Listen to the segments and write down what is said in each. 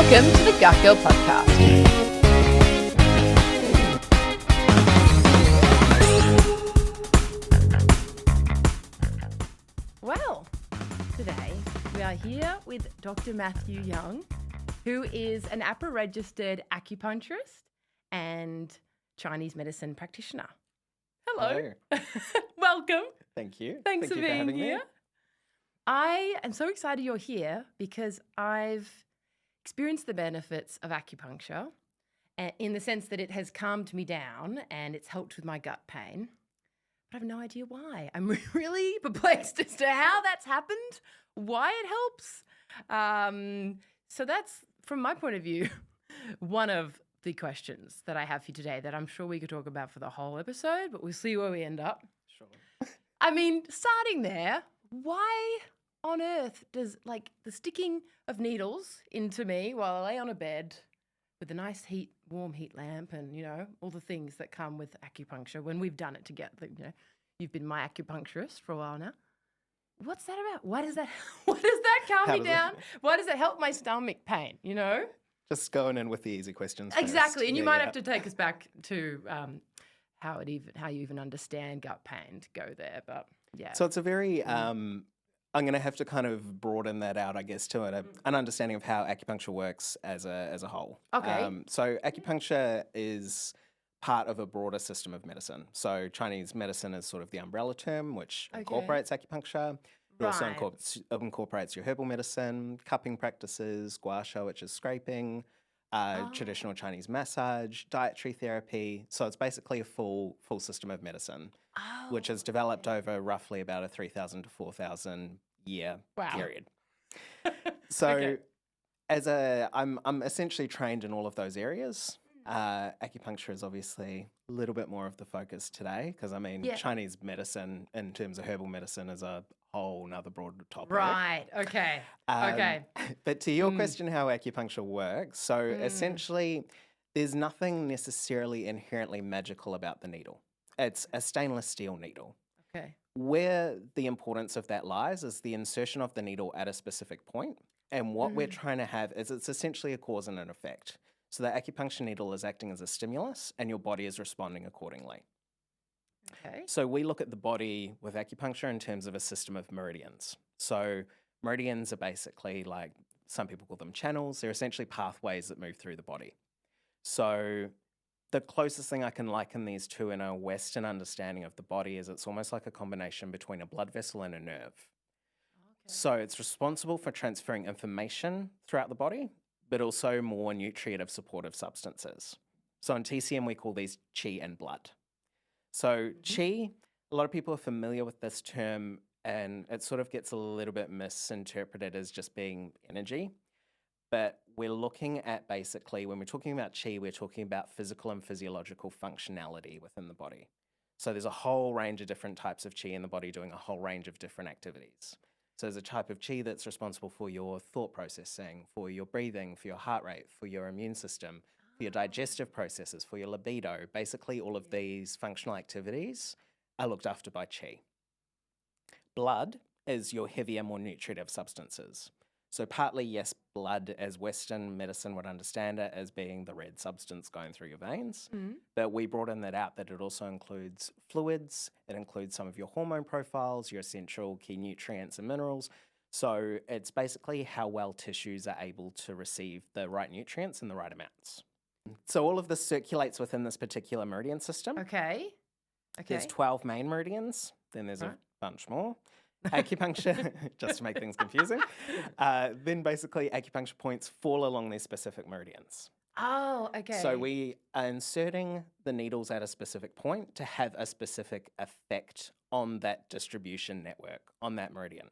Welcome to the Gut Girl Podcast. Well, today we are here with Dr. Mathew Young, who is an APRA-registered acupuncturist and Chinese medicine practitioner. Hello. Welcome. Thank you. Thanks for for being having here. me. I am so excited you're here because I've experienced the benefits of acupuncture in the sense that it has calmed me down and it's helped with my gut pain. But I have no idea why. I'm really perplexed as to how that's happened, why it helps. So that's, from my point of view, one of the questions that I have for you today that I'm sure we could talk about for the whole episode, but we'll see where we end up. Sure. I mean, starting there, why on earth does the sticking of needles into me while I lay on a bed with a nice warm heat lamp and, all the things that come with acupuncture when we've done it together, you've been my acupuncturist for a while now. What's that about? Why does that calm me down? Why does it help my stomach pain, Just going in with the easy questions. Exactly. First. And you might have to take us back to how you even understand gut pain to go there. But yeah. So it's a very, I'm going to have to kind of broaden that out, I guess, to an understanding of how acupuncture works as a whole. Okay. So acupuncture is part of a broader system of medicine. So Chinese medicine is sort of the umbrella term, which incorporates acupuncture. It also incorporates your herbal medicine, cupping practices, gua sha, which is scraping, traditional Chinese massage, dietary therapy. So it's basically a full system of medicine, which has developed over roughly about a 3,000 to 4,000 year period. So I'm essentially trained in all of those areas. Acupuncture is obviously a little bit more of the focus today because, Chinese medicine in terms of herbal medicine is a whole nother broad topic. Right. Okay. Okay. But to your question, how acupuncture works, so essentially there's nothing necessarily inherently magical about the needle. It's a stainless steel needle. Okay. Where the importance of that lies is the insertion of the needle at a specific point. And what we're trying to have is it's essentially a cause and an effect. So the acupuncture needle is acting as a stimulus and your body is responding accordingly. Okay. So we look at the body with acupuncture in terms of a system of meridians. So meridians are basically like, some people call them channels. They're essentially pathways that move through the body. So the closest thing I can liken these to in a Western understanding of the body is it's almost like a combination between a blood vessel and a nerve. Okay. So it's responsible for transferring information throughout the body, but also more nutritive supportive substances. So in TCM, we call these qi and blood. So qi, a lot of people are familiar with this term and it sort of gets a little bit misinterpreted as just being energy. But we're looking at basically, when we're talking about qi, we're talking about physical and physiological functionality within the body. So there's a whole range of different types of qi in the body doing a whole range of different activities. So there's a type of qi that's responsible for your thought processing, for your breathing, for your heart rate, for your immune system, for your digestive processes, for your libido. Basically, all of these functional activities are looked after by qi. Blood is your heavier, more nutritive substances. So partly, yes, blood as Western medicine would understand it as being the red substance going through your veins. But we broaden that out that it also includes fluids, it includes some of your hormone profiles, your essential key nutrients and minerals. So it's basically how well tissues are able to receive the right nutrients in the right amounts. So all of this circulates within this particular meridian system. Okay. There's 12 main meridians, then there's a bunch more. Acupuncture, just to make things confusing. Then basically acupuncture points fall along these specific meridians. Oh, okay. So we are inserting the needles at a specific point to have a specific effect on that distribution network, on that meridian.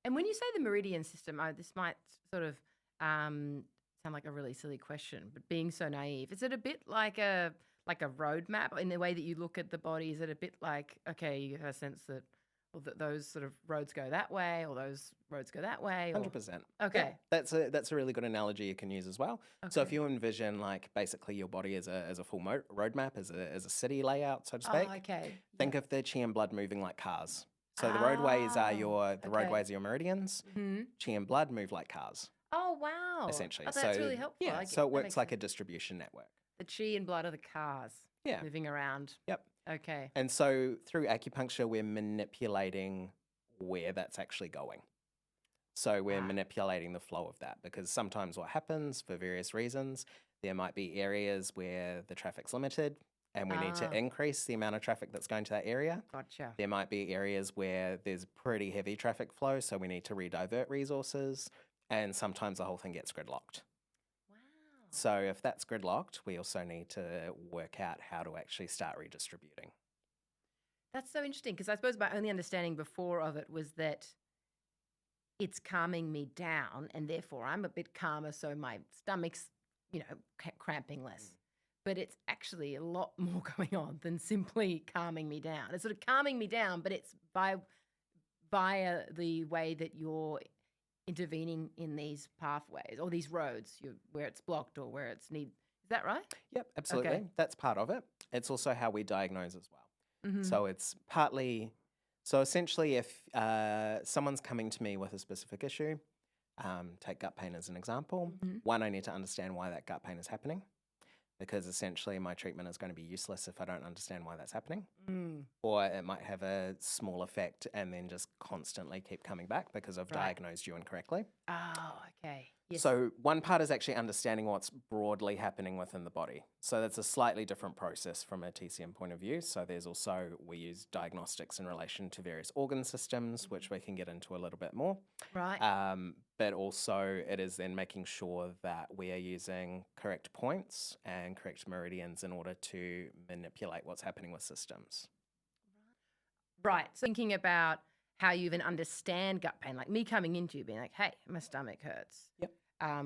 And when you say the meridian system, this might sort of sound like a really silly question, but being so naive, is it a bit like a roadmap in the way that you look at the body? Is it a bit like, okay, you have a sense that those sort of roads go that way or those roads go that way? 100%. Okay. Yeah, that's a really good analogy you can use as well. Okay. So if you envision like basically your body as a full roadmap, as a city layout, so to speak. Oh, okay. Think of the qi and blood moving like cars. So the roadways are your meridians. Qi and blood move like cars. Oh, wow. essentially. Oh, that's So really helpful. yeah, I so get, it that works makes like a sense. distribution network. The chi and blood of the cars Yeah. moving around. Yep. Okay. And so through acupuncture, we're manipulating where that's actually going. So we're Ah. manipulating the flow of that, because sometimes what happens for various reasons, there might be areas where the traffic's limited and we need Ah. to increase the amount of traffic that's going to that area. Gotcha. There might be areas where there's pretty heavy traffic flow, so we need to redivert resources, and sometimes the whole thing gets gridlocked. Wow. So if that's gridlocked, we also need to work out how to actually start redistributing. That's so interesting, because I suppose my only understanding before of it was that it's calming me down and therefore I'm a bit calmer, so my stomach's, cramping less. But it's actually a lot more going on than simply calming me down. It's sort of calming me down, but it's via the way that you're intervening in these pathways or these roads, where it's blocked or where it's need. Is that right? Yep, absolutely. Okay. That's part of it. It's also how we diagnose as well. Mm-hmm. So it's partly, so essentially if someone's coming to me with a specific issue, take gut pain as an example, one, I need to understand why that gut pain is happening, because essentially my treatment is going to be useless if I don't understand why that's happening. Or it might have a small effect and then just constantly keep coming back because I've diagnosed you incorrectly. Oh, okay. Yes. So one part is actually understanding what's broadly happening within the body. So that's a slightly different process from a TCM point of view. So there's also, we use diagnostics in relation to various organ systems, which we can get into a little bit more. Right. But also it is then making sure that we are using correct points and correct meridians in order to manipulate what's happening with systems. Right. So thinking about how you even understand gut pain, like me coming into you being like, hey, my stomach hurts. Yep. I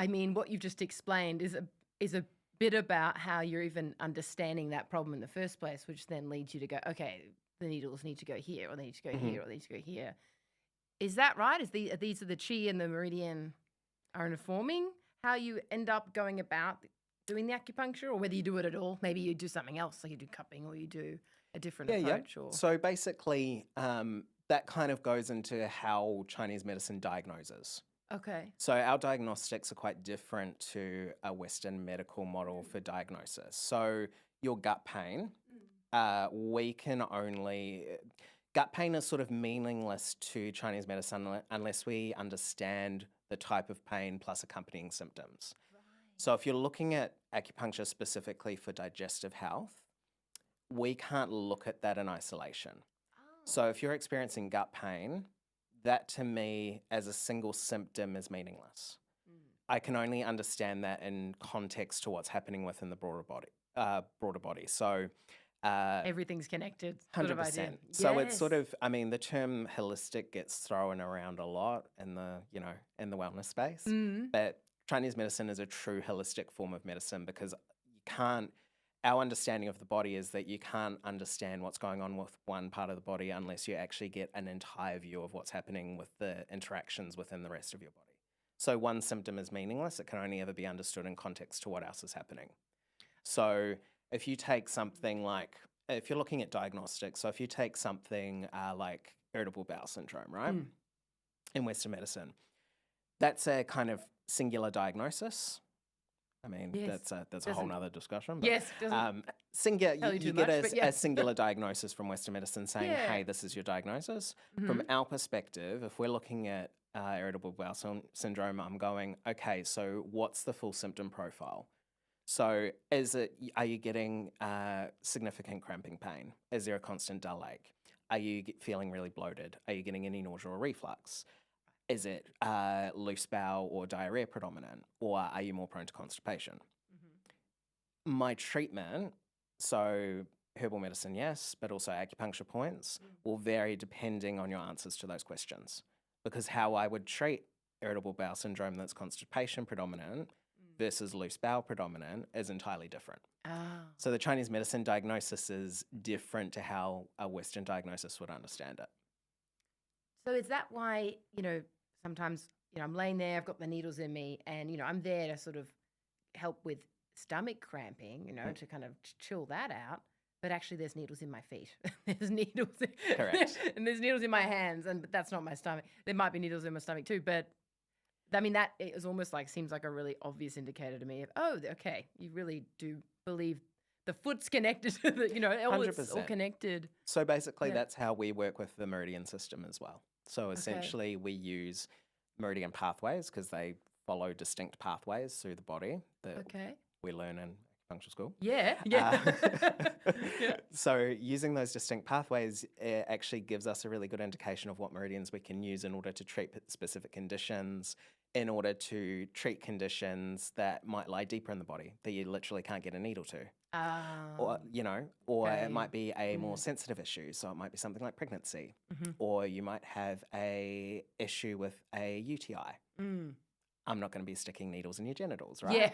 mean, what you've just explained is a bit about how you're even understanding that problem in the first place, which then leads you to go, okay, the needles need to go here, or they need to go here, or they need to go here. Is that right? These are the chi and the meridian are informing how you end up going about doing the acupuncture, or whether you do it at all? Maybe you do something else, like you do cupping, or you do a different approach. Or So basically, that kind of goes into how Chinese medicine diagnoses. okay. So our diagnostics are quite different to a Western medical model for diagnosis. So your gut pain, we can only... Gut pain is sort of meaningless to Chinese medicine unless we understand the type of pain plus accompanying symptoms. Right. So if you're looking at acupuncture specifically for digestive health, we can't look at that in isolation. Oh. So if you're experiencing gut pain, that to me as a single symptom is meaningless. I can only understand that in context to what's happening within the broader body. So Everything's connected. 100%. So it's sort of, I mean, the term holistic gets thrown around a lot in the, in the wellness space. But Chinese medicine is a true holistic form of medicine, because you can't, our understanding of the body is that you can't understand what's going on with one part of the body unless you actually get an entire view of what's happening with the interactions within the rest of your body. So one symptom is meaningless. It can only ever be understood in context to what else is happening. So if you take something like, if you're looking at diagnostics, so if you take something like irritable bowel syndrome, right? In Western medicine, that's a kind of singular diagnosis. I mean, that's a whole nother discussion. But, Singular, you get a singular diagnosis from Western medicine saying, hey, this is your diagnosis. From our perspective, if we're looking at irritable bowel syndrome, I'm going, okay, so what's the full symptom profile? So are you getting significant cramping pain? Is there a constant dull ache? Are you feeling really bloated? Are you getting any nausea or reflux? Is it loose bowel or diarrhea predominant? Or are you more prone to constipation? My treatment, so herbal medicine, yes, but also acupuncture points, will vary depending on your answers to those questions. Because how I would treat irritable bowel syndrome that's constipation predominant versus loose bowel predominant is entirely different. So the Chinese medicine diagnosis is different to how a Western diagnosis would understand it. So is that why, sometimes, I'm laying there, I've got the needles in me, and, I'm there to sort of help with stomach cramping, to kind of chill that out. But actually there's needles in my feet. There's needles. Correct. And there's needles in my hands, but that's not my stomach. There might be needles in my stomach too, but I mean, that is almost like, seems like a really obvious indicator to me of, oh, okay, you really do believe the foot's connected to the, it's all 100%. connected. So basically, Yeah. that's how we work with the Meridian system as well. So essentially, we use Meridian pathways because they follow distinct pathways through the body that Okay. we learn in acupuncture school. Yeah. Yeah. So using those distinct pathways actually gives us a really good indication of what meridians we can use in order to treat specific conditions, in order to treat conditions that might lie deeper in the body that you literally can't get a needle to. Or, it might be a more sensitive issue. So it might be something like pregnancy, or you might have a issue with a UTI. I'm not going to be sticking needles in your genitals, right? Yeah.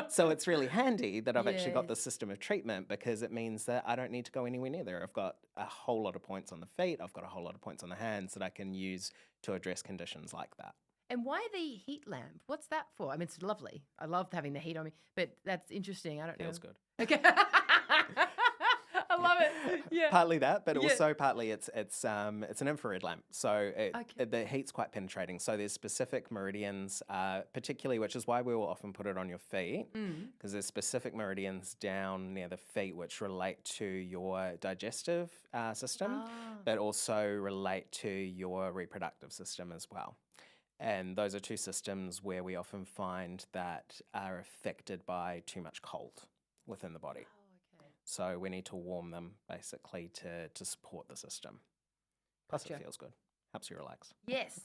So it's really handy that I've actually got this system of treatment, because it means that I don't need to go anywhere near there. I've got a whole lot of points on the feet. I've got a whole lot of points on the hands that I can use to address conditions like that. And why the heat lamp? What's that for? I mean, it's lovely. I love having the heat on me, but that's interesting. I don't know. Feels good. Okay. I love it. Yeah. Partly that, but also partly it's an infrared lamp, so the heat's quite penetrating. So there's specific meridians, particularly, which is why we will often put it on your feet, because there's specific meridians down near the feet which relate to your digestive system, but also relate to your reproductive system as well. And those are two systems where we often find that are affected by too much cold within the body. So we need to warm them basically to support the system. Plus it feels good. Helps you relax. Yes.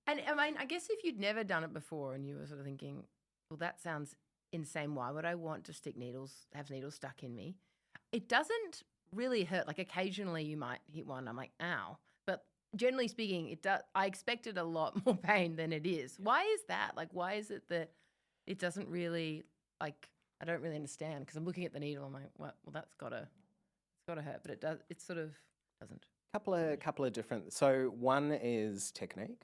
And I mean, I guess if you'd never done it before and you were sort of thinking, well, that sounds insane. Why would I want to have needles stuck in me? It doesn't really hurt. Like occasionally you might hit one. I'm like, ow. But generally speaking, it does. I expected a lot more pain than it is. Why is that? Like, why is it that it doesn't really, like, I don't really understand, because I'm looking at the needle. I'm like, what? Well, it's got to hurt, but it does. It sort of doesn't. Couple of different. So one is technique.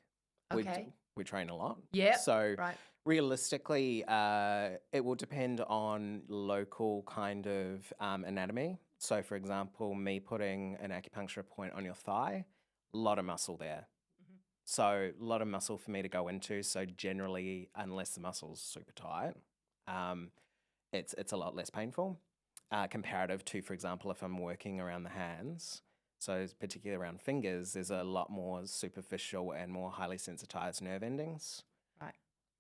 Okay. We train a lot. Yeah. So realistically, it will depend on local kind of anatomy. So for example, me putting an acupuncture point on your thigh, a lot of muscle there. So a lot of muscle for me to go into. So generally, unless the muscle's super tight, it's a lot less painful comparative to, for example, if I'm working around the hands. So particularly around fingers, there's a lot more superficial and more highly sensitized nerve endings. Right.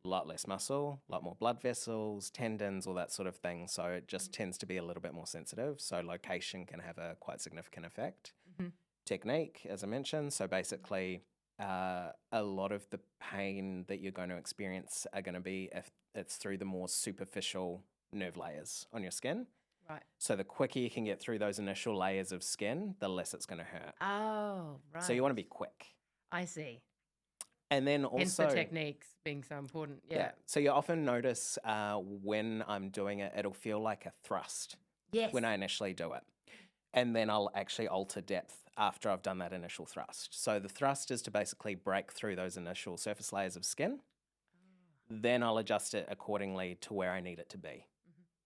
A lot less muscle, a lot more blood vessels, tendons, all that sort of thing. So it just tends to be a little bit more sensitive. So location can have a quite significant effect. Technique, as I mentioned. So basically, a lot of the pain that you're going to experience are going to be if it's through the more superficial nerve layers on your skin. Right. So the quicker you can get through those initial layers of skin, the less it's going to hurt. Oh, right. So you want to be quick. I see. And then also... Hence the techniques being so important. Yeah. So you often notice when I'm doing it, it'll feel like a thrust when I initially do it. And then I'll actually alter depth after I've done that initial thrust. So the thrust is to basically break through those initial surface layers of skin. Then I'll adjust it accordingly to where I need it to be.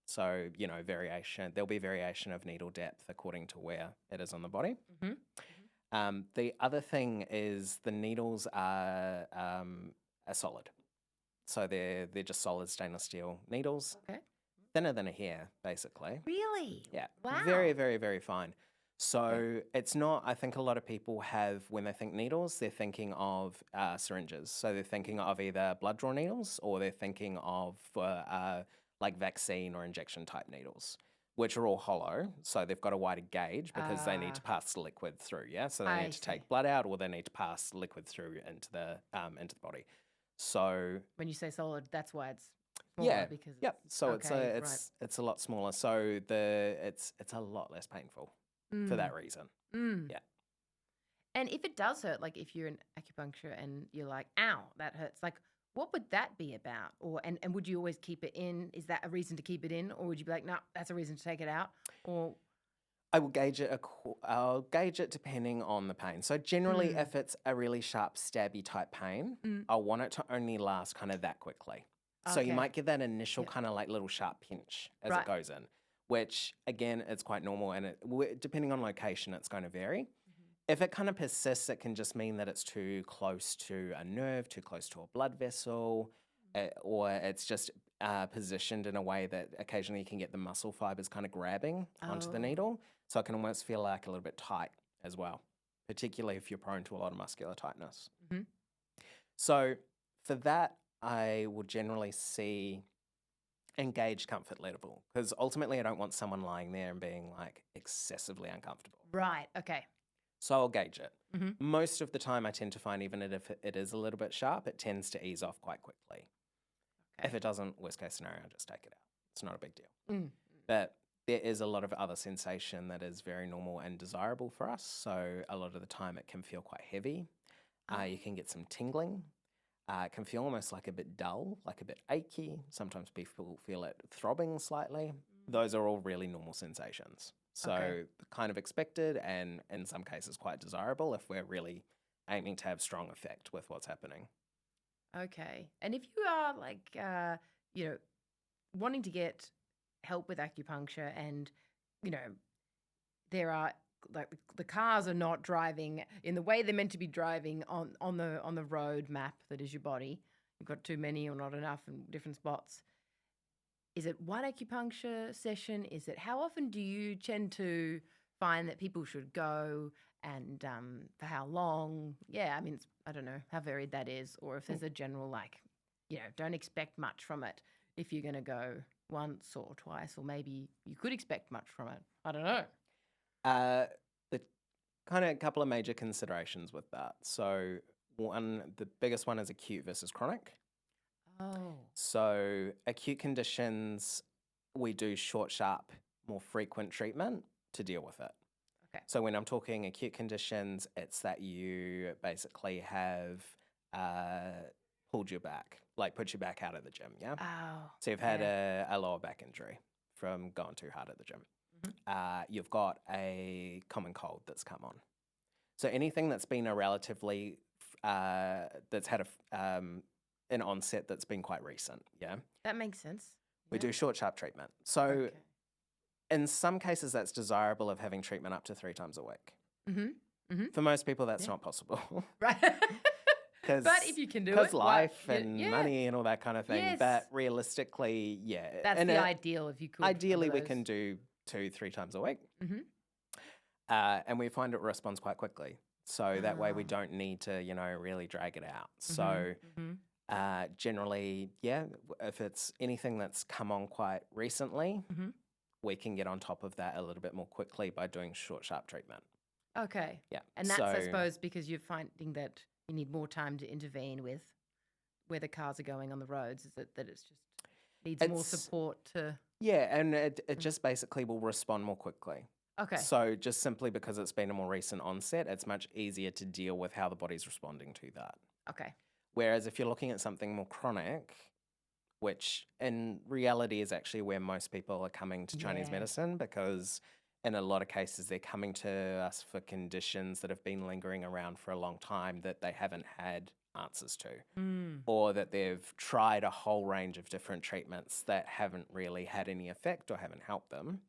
So, variation. There'll be variation of needle depth according to where it is on the body. The other thing is the needles are solid. So they're just solid stainless steel needles. Okay. Thinner than a hair, basically. Really? Yeah. Wow. Very, very, very fine. So it's not, I think a lot of people have, when they think needles, they're thinking of syringes. So they're thinking of either blood draw needles, or they're thinking of like vaccine or injection type needles, which are all hollow. So they've got a wider gauge because they need to pass the liquid through. Yeah. So they need to take blood out, or they need to pass liquid through into the body. So when you say solid, that's why it's smaller, because so it's a lot smaller. So it's a lot less painful for that reason. Yeah. And if it does hurt, like if you're in acupuncture and you're like, ow, that hurts, like what would that be about? Or and would you always keep it in? Is that a reason to keep it in? Or would you be like, no, that's a reason to take it out? Or I will gauge it. I'll gauge it depending on the pain. So generally, if it's a really sharp, stabby type pain, I want it to only last kind of that quickly. So you might get that initial kind of like little sharp pinch as it goes in, which again, it's quite normal. And depending on location, it's going to vary. If it kind of persists, it can just mean that it's too close to a nerve, too close to a blood vessel, or it's just positioned in a way that occasionally you can get the muscle fibers kind of grabbing onto the Oh. needle. So it can almost feel like a little bit tight as well, particularly if you're prone to a lot of muscular tightness. Hmm. So for that, I will generally see engaged comfort level, because ultimately I don't want someone lying there and being like excessively uncomfortable. Right. Okay. So I'll gauge it. Hmm. Most of the time I tend to find even if it is a little bit sharp, it tends to ease off quite quickly. Okay. If it doesn't, worst case scenario, I'll just take it out. It's not a big deal. Mm. But there is a lot of other sensation that is very normal and desirable for us. So a lot of the time it can feel quite heavy. You can get some tingling. It can feel almost like a bit dull, like a bit achy. Sometimes people feel it throbbing slightly. Those are all really normal sensations. So Okay. kind of expected, and in some cases quite desirable if we're really aiming to have strong effect with what's happening. Okay. And if you are like, wanting to get help with acupuncture and, there are like the cars are not driving in the way they're meant to be driving on the road map that is your body. You've got too many or not enough in different spots. Is it one acupuncture session? Is it how often do you tend to find that people should go and for how long? Yeah, I mean, I don't know how varied that is, or if there's a general don't expect much from it if you're going to go once or twice, or maybe you could expect much from it. I don't know. The kind of couple of major considerations with that. So the biggest one is acute versus chronic. Oh, So acute conditions, we do short, sharp, more frequent treatment to deal with it. okay. So when I'm talking acute conditions, it's that you basically have pulled your back, like put your back out of the gym, yeah? Oh, So you've had yeah. a lower back injury from going too hard at the gym. Mhm. You've got a common cold that's come on. So anything that's been a relatively, that's had an onset that's been quite recent, yeah? That makes sense. We Yeah. do short, sharp treatment. So Okay. in some cases, that's desirable of having treatment up to 3 times a week. Mm-hmm. Mm-hmm. For most people, that's Yeah. not possible. Right. Because But if you can do it, life and yeah. money and all that kind of thing. Yes. But realistically, yeah. That's and the ideal if you could. ideally, we can do 2-3 times a week. Mm-hmm. And we find it responds quite quickly. So that way we Ah. don't need to, really drag it out. Mm-hmm. So Mm-hmm. generally, yeah, if it's anything that's come on quite recently, Mm-hmm. we can get on top of that a little bit more quickly by doing short, sharp treatment. Okay. Yeah. And that's, I So- suppose, because you're finding that you need more time to intervene with where the cars are going on the roads. Is it that it's just needs more It's- support to? Yeah, and it just basically will respond more quickly. Okay. So just simply because it's been a more recent onset, it's much easier to deal with how the body's responding to that. Okay. Whereas if you're looking at something more chronic, which in reality is actually where most people are coming to Chinese Yeah. medicine, because in a lot of cases they're coming to us for conditions that have been lingering around for a long time that they haven't had answers to, Mm. or that they've tried a whole range of different treatments that haven't really had any effect or haven't helped them.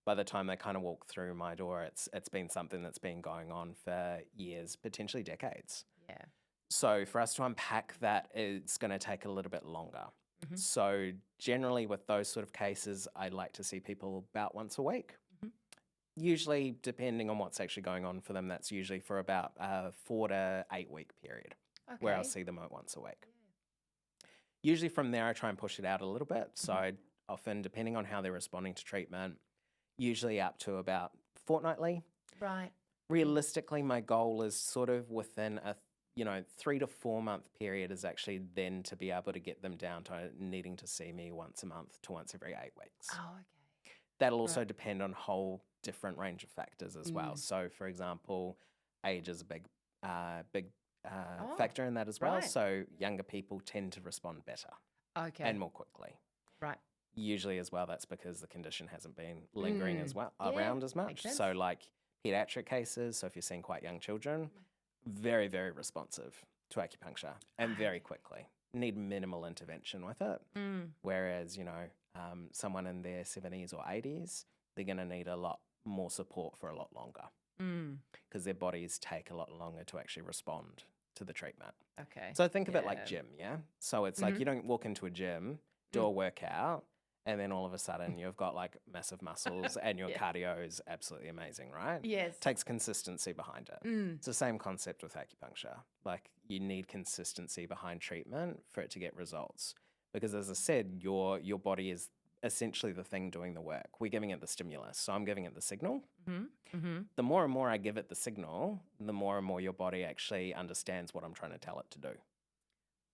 By the time they kind of walk through my door, it's been something that's been going on for years, potentially decades. Yeah. So for us to unpack that, it's going to take a little bit longer. Mhm. So generally with those sort of cases, I like to see people about once a week. Mhm. Usually, depending on what's actually going on for them, that's usually for about a 4 to 8 week period Okay. where I'll see them at once a week. Usually from there, I try and push it out a little bit. So I often, depending on how they're responding to treatment, usually up to about fortnightly. Right. Realistically, my goal is sort of within a 3 to 4 month period is actually then to be able to get them down to needing to see me once a month to once every 8 weeks. Oh, okay. That'll also Right. depend on a whole different range of factors as well. Mm. So, for example, age is a big Oh, factor in that as well. right. So younger people tend to respond better Okay. and more quickly. Right. Usually as well, that's because the condition hasn't been lingering as well Yeah, around as makes much. sense. So like pediatric cases, so if you're seeing quite young children, very, very responsive to acupuncture and very quickly. Need minimal intervention with it. Mm. Whereas, someone in their 70s or 80s, they're going to need a lot more support for a lot longer. Mm. because their bodies take a lot longer to actually respond to the treatment. Okay. So think of it like Yeah. gym, yeah? So it's like Mhm. you don't walk into a gym, do Mm. a workout, and then all of a sudden you've got like massive muscles and your Yeah. cardio is absolutely amazing, right? Yes. Takes consistency behind it. Mm. It's the same concept with acupuncture. Like you need consistency behind treatment for it to get results. Because as I said, your body is essentially the thing doing the work. We're giving it the stimulus. So I'm giving it the signal. Mhm. Mhm. The more and more I give it the signal, the more and more your body actually understands what I'm trying to tell it to do.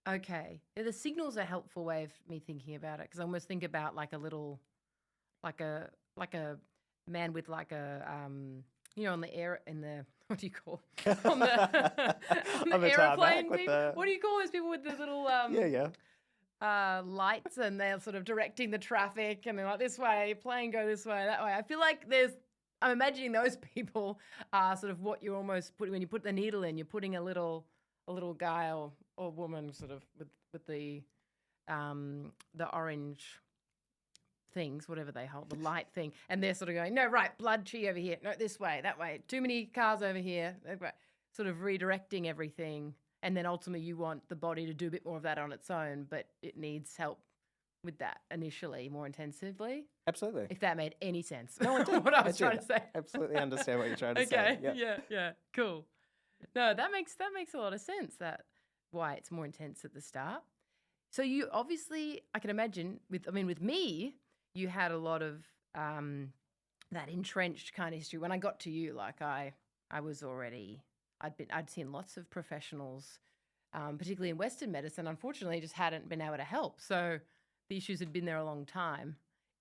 Okay. Yeah, the signal's a helpful way of me thinking about it because I almost think about like a little, like a man with like a on the air in the what do you call on the on On the the tarmac aeroplane with people? the What do you call those people with the little yeah. lights and they're sort of directing the traffic and they're like this way, plane go this way, that way. I feel like I'm imagining those people are sort of what you're almost putting when you put the needle in. You're putting a little guy or woman sort of with the orange things, whatever they hold, the light thing, and they're sort of going, no, right, blood chi over here, no, this way, that way, too many cars over here, sort of redirecting everything. And then ultimately you want the body to do a bit more of that on its own, but it needs help with that initially, more intensively. Absolutely. If that made any sense. No, I did. What I was did. trying to say. Absolutely understand what you're trying to Okay. say. Yeah. Cool. No, that makes a lot of sense. That why it's more intense at the start. So you obviously, I can imagine with me, you had a lot of that entrenched kind of history. When I got to you, like I was already, I'd seen lots of professionals, particularly in Western medicine. Unfortunately, just hadn't been able to help. So the issues had been there a long time.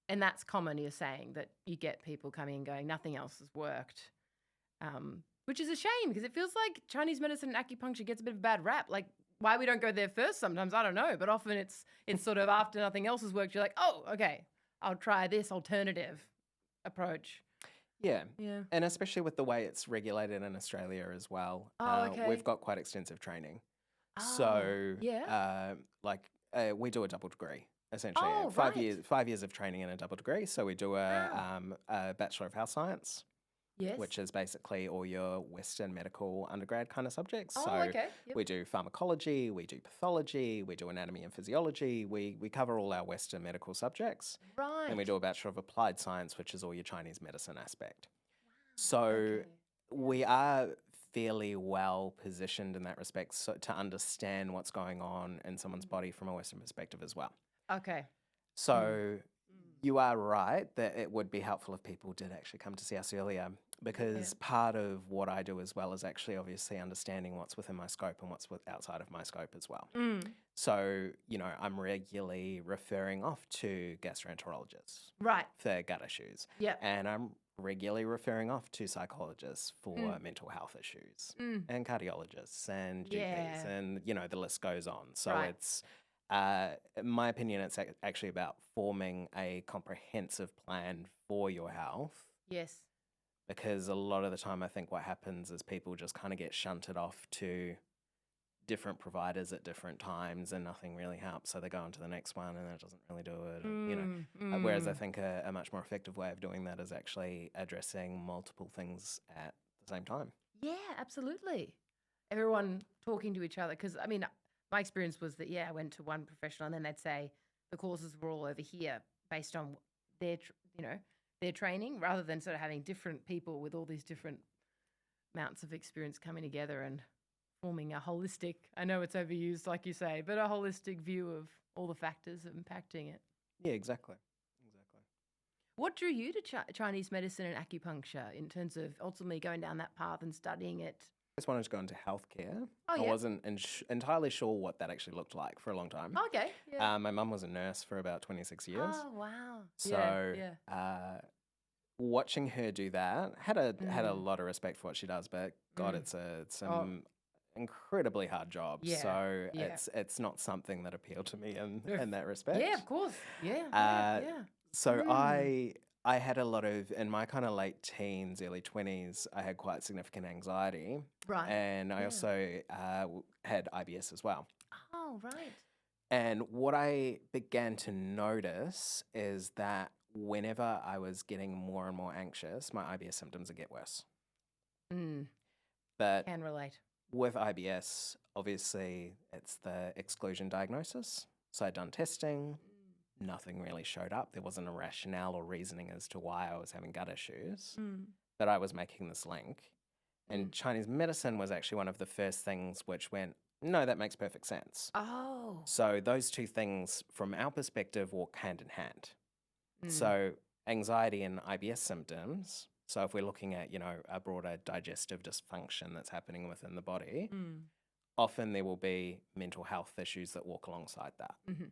And that's common, you're saying, that you get people coming and going, nothing else has worked, which is a shame because it feels like Chinese medicine and acupuncture gets a bit of a bad rap. Like why we don't go there first sometimes, I don't know. But often it's sort of after nothing else has worked, you're like, oh, okay, I'll try this alternative approach. Yeah. Yeah. And especially with the way it's regulated in Australia as well. Oh, okay. We've got quite extensive training. Oh, So yeah. we do a double degree. Essentially, Oh, 5 right. years, 5 years of training in a double degree. So we do a Bachelor of Health Science, Yes. which is basically all your Western medical undergrad kind of subjects. Oh, So okay. Yep. we do pharmacology, we do pathology, we do anatomy and physiology. We cover all our Western medical subjects. Right. And we do a Bachelor of Applied Science, which is all your Chinese medicine aspect. So Okay. we are fairly well positioned in that respect to understand what's going on in someone's body from a Western perspective as well. Okay. So you are right that it would be helpful if people did actually come to see us earlier because part of what I do as well is actually obviously understanding what's within my scope and what's outside of my scope as well. So, I'm regularly referring off to gastroenterologists Right. for gut issues. Yeah. And I'm regularly referring off to psychologists for mental health issues and cardiologists and GPs Yeah. and, the list goes on. So Right. it's, in my opinion, it's actually about forming a comprehensive plan for your health. Yes. Because a lot of the time I think what happens is people just kind of get shunted off to different providers at different times and nothing really helps. So they go on to the next one and it doesn't really do it. Whereas I think a much more effective way of doing that is actually addressing multiple things at the same time. Yeah, absolutely. Everyone talking to each other. Because, my experience was that, I went to one professional and then they'd say the courses were all over here based on their, their training rather than sort of having different people with all these different amounts of experience coming together and forming a holistic, I know it's overused like you say, but a holistic view of all the factors impacting it. Yeah, exactly. What drew you to Chinese medicine and acupuncture in terms of ultimately going down that path and studying it? I just wanted to go into healthcare. Oh, yeah. I wasn't entirely sure what that actually looked like for a long time. Okay. Yeah. My mum was a nurse for about 26 years. Oh, wow. So yeah. watching her do that had a lot of respect for what she does, but God, it's an incredibly hard job. Yeah, So yeah. it's not something that appealed to me in that respect. Yeah, of course. Yeah. So I had a lot of, in my kind of late teens, early 20s, I had quite significant anxiety. Right. And I also had IBS as well. Oh, right. And what I began to notice is that whenever I was getting more and more anxious, my IBS symptoms would get worse. Mm, But can relate. with IBS, obviously, it's the exclusion diagnosis. So I'd done testing, nothing really showed up. There wasn't a rationale or reasoning as to why I was having gut issues, Mm. but I was making this link. And Mm. Chinese medicine was actually one of the first things which went, no, that makes perfect sense. Oh. So those two things, from our perspective, walk hand in hand. Mm. So anxiety and IBS symptoms. So if we're looking at, a broader digestive dysfunction that's happening within the body, Mm. often there will be mental health issues that walk alongside that. Mm-hmm.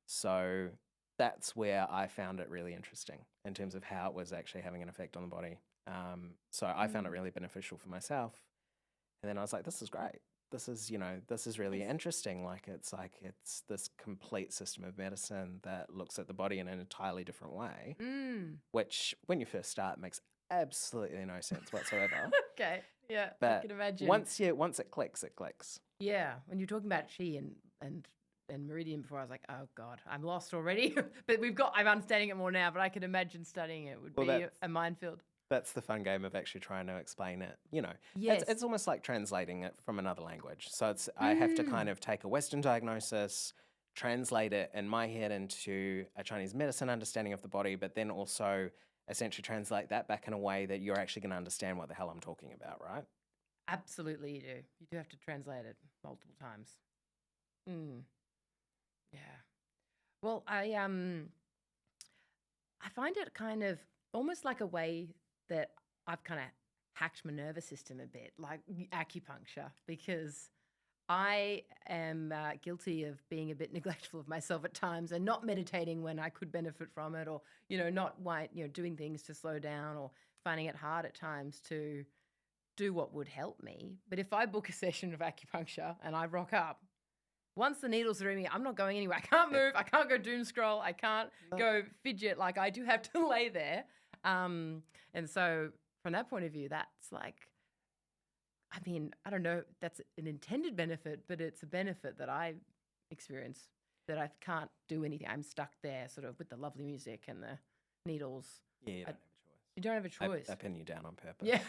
So that's where I found it really interesting in terms of how it was actually having an effect on the body. So I found it really beneficial for myself. And then I was like, this is great. This is really Yes. interesting. It's this complete system of medicine that looks at the body in an entirely different way, which when you first start makes absolutely no sense whatsoever. Okay. Yeah, I But can imagine. once it clicks, it clicks. Yeah, when you're talking about chi and Meridian before, I was like, oh God, I'm lost already. But I'm understanding it more now, but I can imagine studying it would be a minefield. That's the fun game of actually trying to explain it. Yes. It's almost like translating it from another language. So I have to kind of take a Western diagnosis, translate it in my head into a Chinese medicine understanding of the body, but then also essentially translate that back in a way that you're actually going to understand what the hell I'm talking about, right? Absolutely, you do. You do have to translate it multiple times. Yeah. Well, I find it kind of almost like a way that I've kind of hacked my nervous system a bit, like acupuncture, because I am guilty of being a bit neglectful of myself at times and not meditating when I could benefit from it, or not doing things to slow down, or finding it hard at times to do what would help me. But if I book a session of acupuncture and I rock up, once the needles are in me, I'm not going anywhere. I can't move. I can't go doom scroll. I can't go fidget. Like, I do have to lay there. And so from that point of view, that's like, I mean, I don't know, that's an intended benefit, but it's a benefit that I experience, that I can't do anything. I'm stuck there sort of with the lovely music and the needles. Yeah, you don't have a choice. I pin you down on purpose. Yeah.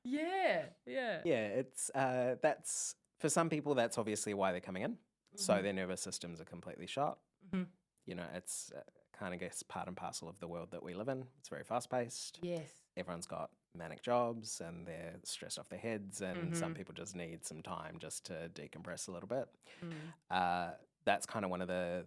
Yeah. Yeah, it's that's for some people that's obviously why they're coming in. So their nervous systems are completely shot. It's kind of guess part and parcel of the world that we live in. It's very fast paced. Yes. Everyone's got manic jobs and they're stressed off their heads, and some people just need some time just to decompress a little bit. That's kind of one of the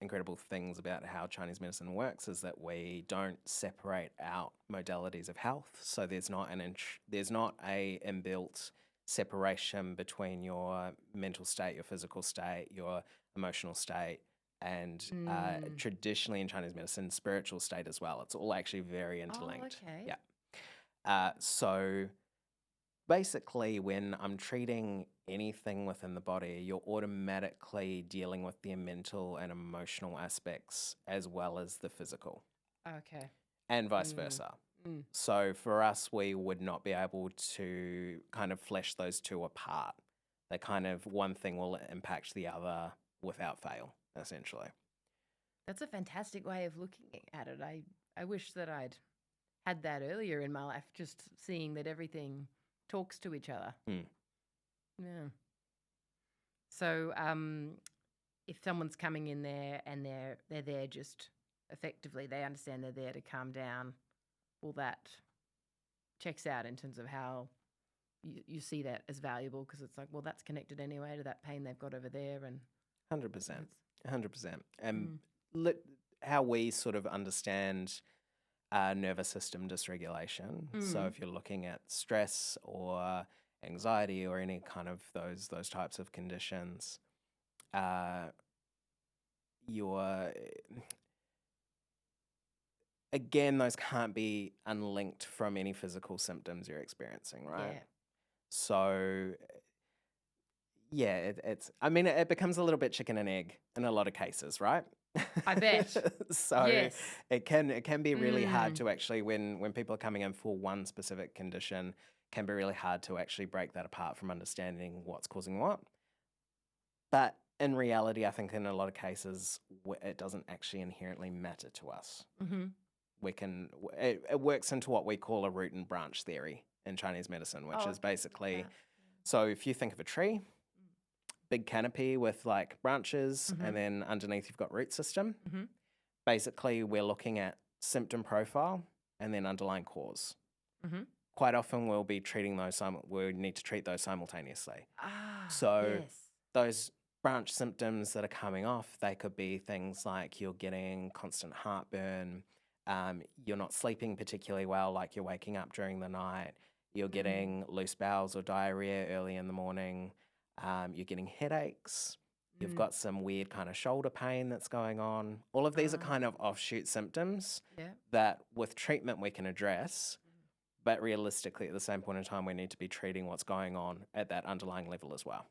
incredible things about how Chinese medicine works, is that we don't separate out modalities of health. So there's not a inbuilt separation between your mental state, your physical state, your emotional state, and traditionally in Chinese medicine, spiritual state as well. It's all actually very interlinked. Oh, okay. Yeah. So basically, when I'm treating anything within the body, you're automatically dealing with the mental and emotional aspects as well as the physical. Okay. And vice versa. So for us, we would not be able to kind of flesh those two apart. They kind of, one thing will impact the other without fail, essentially. That's a fantastic way of looking at it. I wish that I'd had that earlier in my life, just seeing that everything talks to each other. Yeah. So if someone's coming in there and they're there just effectively, they understand they're there to calm down, well, that checks out in terms of how you see that as valuable, because it's like, well, that's connected anyway to that pain they've got over there. And 100%. 100%. And how we sort of understand nervous system dysregulation. So if you're looking at stress or anxiety or any kind of those types of conditions, again, those can't be unlinked from any physical symptoms you're experiencing, right? Yeah. So yeah, it becomes a little bit chicken and egg in a lot of cases, right? I bet. So yes. it can be really hard to actually, when people are coming in for one specific condition, can be really hard to actually break that apart from understanding what's causing what. But in reality, I think in a lot of cases, it doesn't actually inherently matter to us. it works into what we call a root and branch theory in Chinese medicine, which is basically, so if you think of a tree, big canopy with like branches, and then underneath you've got root system. Basically, we're looking at symptom profile and then underlying cause. Quite often we'll be treating those, we need to treat those simultaneously. So those branch symptoms that are coming off, they could be things like you're getting constant heartburn, you're not sleeping particularly well, like you're waking up during the night, you're getting loose bowels or diarrhea early in the morning, you're getting headaches, you've got some weird kind of shoulder pain that's going on. All of these are kind of offshoot symptoms that with treatment we can address, but realistically at the same point in time we need to be treating what's going on at that underlying level as well.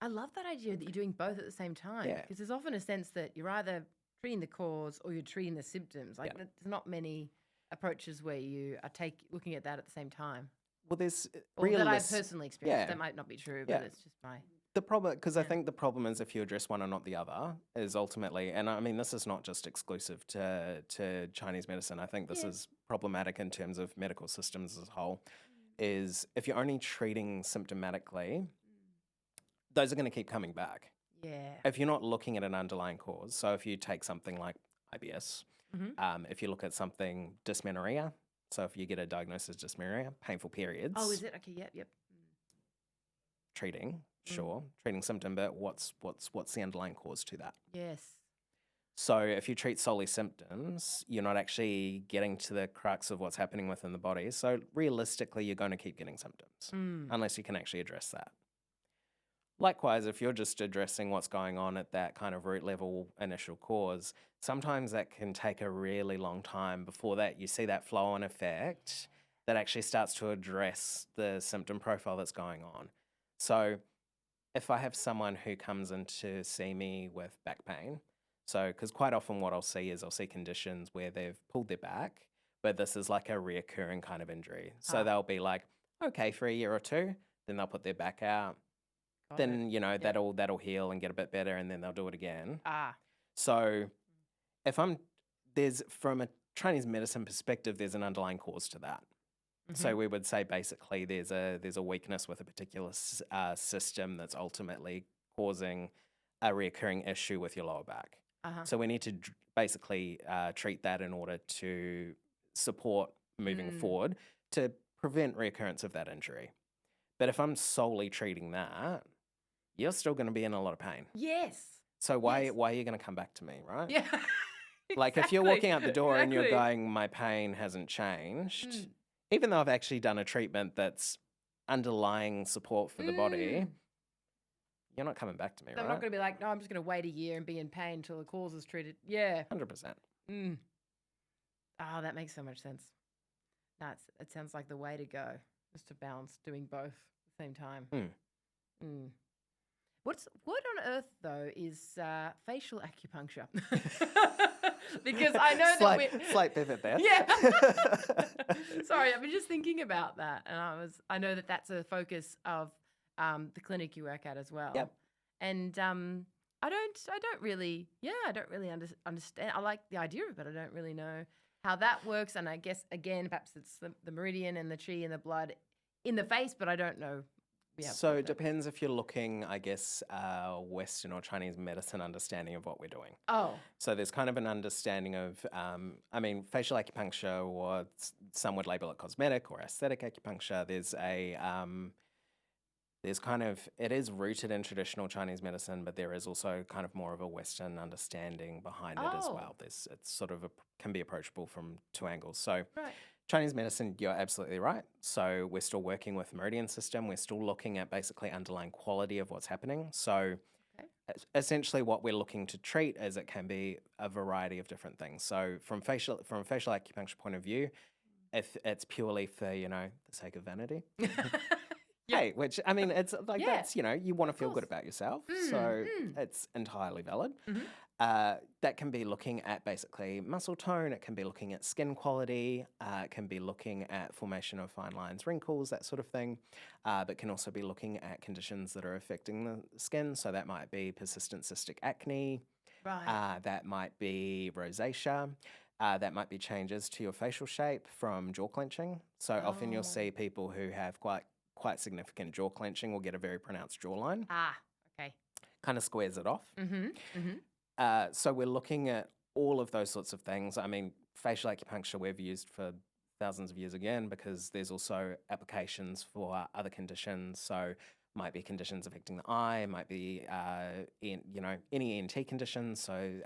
I love that idea that you're doing both at the same time, because there's often a sense that you're either treating the cause or you're treating the symptoms. Like there's not many approaches where you are looking at that at the same time. Well, there's that I've personally experienced. That might not be true, but it's just my... The problem, because I think the problem is if you address one and not the other, is ultimately, and I mean, this is not just exclusive to Chinese medicine. I think this is problematic in terms of medical systems as a whole, is if you're only treating symptomatically, those are going to keep coming back. If you're not looking at an underlying cause, so if you take something like IBS, if you look at something dysmenorrhea, so if you get a diagnosis of dysmenorrhea, painful periods. Oh, is it? Okay, yep. Treating, treating symptom, but what's the underlying cause to that? Yes. So if you treat solely symptoms, you're not actually getting to the crux of what's happening within the body. So realistically, you're going to keep getting symptoms unless you can actually address that. Likewise, if you're just addressing what's going on at that kind of root level initial cause, sometimes that can take a really long time before that you see that flow-on effect that actually starts to address the symptom profile that's going on. So if I have someone who comes in to see me with back pain, so because quite often what I'll see conditions where they've pulled their back, but this is like a reoccurring kind of injury. So they'll be like, okay, for a year or two, then they'll put their back out. Then, that'll heal and get a bit better, and then they'll do it again. So from a Chinese medicine perspective, there's an underlying cause to that. So we would say basically there's a weakness with a particular system that's ultimately causing a reoccurring issue with your lower back. So we need to basically treat that in order to support moving forward to prevent reoccurrence of that injury. But if I'm solely treating that, you're still going to be in a lot of pain. Yes. So why are you going to come back to me, right? Yeah. Like if you're walking out the door and you're going, my pain hasn't changed, even though I've actually done a treatment that's underlying support for the body, you're not coming back to me, right? I'm not going to be like, no, I'm just going to wait a year and be in pain until the cause is treated. Yeah. 100%. Oh, that makes so much sense. It sounds like the way to go, just to balance doing both at the same time. What on earth, though, is facial acupuncture? Because I know slight pivot there. Yeah. Sorry, I've been just thinking about that, and I know that that's a focus of the clinic you work at as well. Yep. And I don't really understand. I like the idea of it, but I don't really know how that works. And I guess again, perhaps it's the meridian and the chi and the blood in the face, but I don't know. So it depends if you're looking, I guess, Western or Chinese medicine understanding of what we're doing. So there's kind of an understanding of, facial acupuncture, or some would label it cosmetic or aesthetic acupuncture. It is rooted in traditional Chinese medicine, but there is also kind of more of a Western understanding behind it as well. It's sort of can be approachable from two angles. So Chinese medicine, you're absolutely right. So we're still working with the Meridian system. We're still looking at basically underlying quality of what's happening. So essentially what we're looking to treat is it can be a variety of different things. So from a facial acupuncture point of view, if it's purely for, the sake of vanity, hey, which, it's like that's, you want to feel good about yourself. So it's entirely valid. That can be looking at basically muscle tone. It can be looking at skin quality. It can be looking at formation of fine lines, wrinkles, that sort of thing. But can also be looking at conditions that are affecting the skin. So that might be persistent cystic acne. That might be rosacea. That might be changes to your facial shape from jaw clenching. So often you'll Oh. see people who have quite significant jaw clenching will get a very pronounced jawline, Ah, okay. kind of squares it off. Mm-hmm. Mm-hmm. So we're looking at all of those sorts of things. I mean, facial acupuncture we've used for thousands of years again, because there's also applications for other conditions. So might be conditions affecting the eye, might be any ENT conditions, so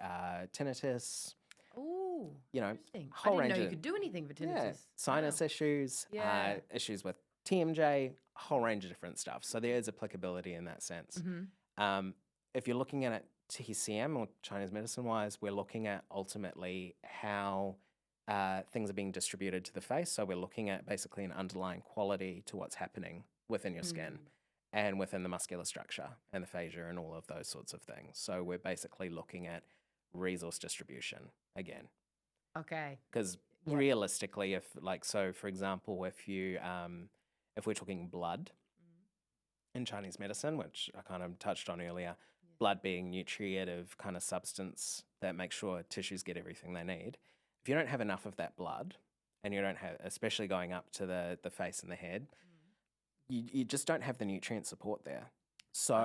tinnitus, Oh, interesting. I whole didn't range know you of could do anything for yeah, tinnitus. sinus Wow. issues, Yeah. issues with TMJ, a whole range of different stuff. So there is applicability in that sense. Mm-hmm. If you're looking at it TCM or Chinese medicine wise, we're looking at ultimately how things are being distributed to the face. So we're looking at basically an underlying quality to what's happening within your skin and within the muscular structure and the fascia and all of those sorts of things. So we're basically looking at resource distribution again. Okay. Because Yep. realistically, for example, if we're talking blood in Chinese medicine, which I kind of touched on earlier, blood being nutritive kind of substance that makes sure tissues get everything they need. If you don't have enough of that blood, and you don't have, especially going up to the face and the head, you just don't have the nutrient support there. So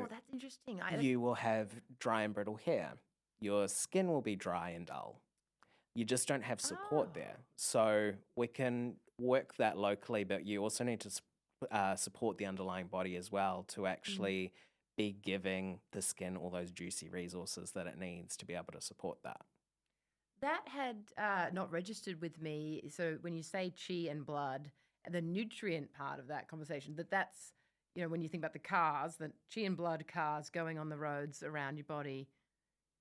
Oh, that's interesting. you will have dry and brittle hair. Your skin will be dry and dull. You just don't have support there. So we can work that locally, but you also need to support the underlying body as well to actually be giving the skin all those juicy resources that it needs to be able to support that. That had not registered with me. So when you say chi and blood, the nutrient part of that conversation, that's, when you think about the cars, the chi and blood cars going on the roads around your body,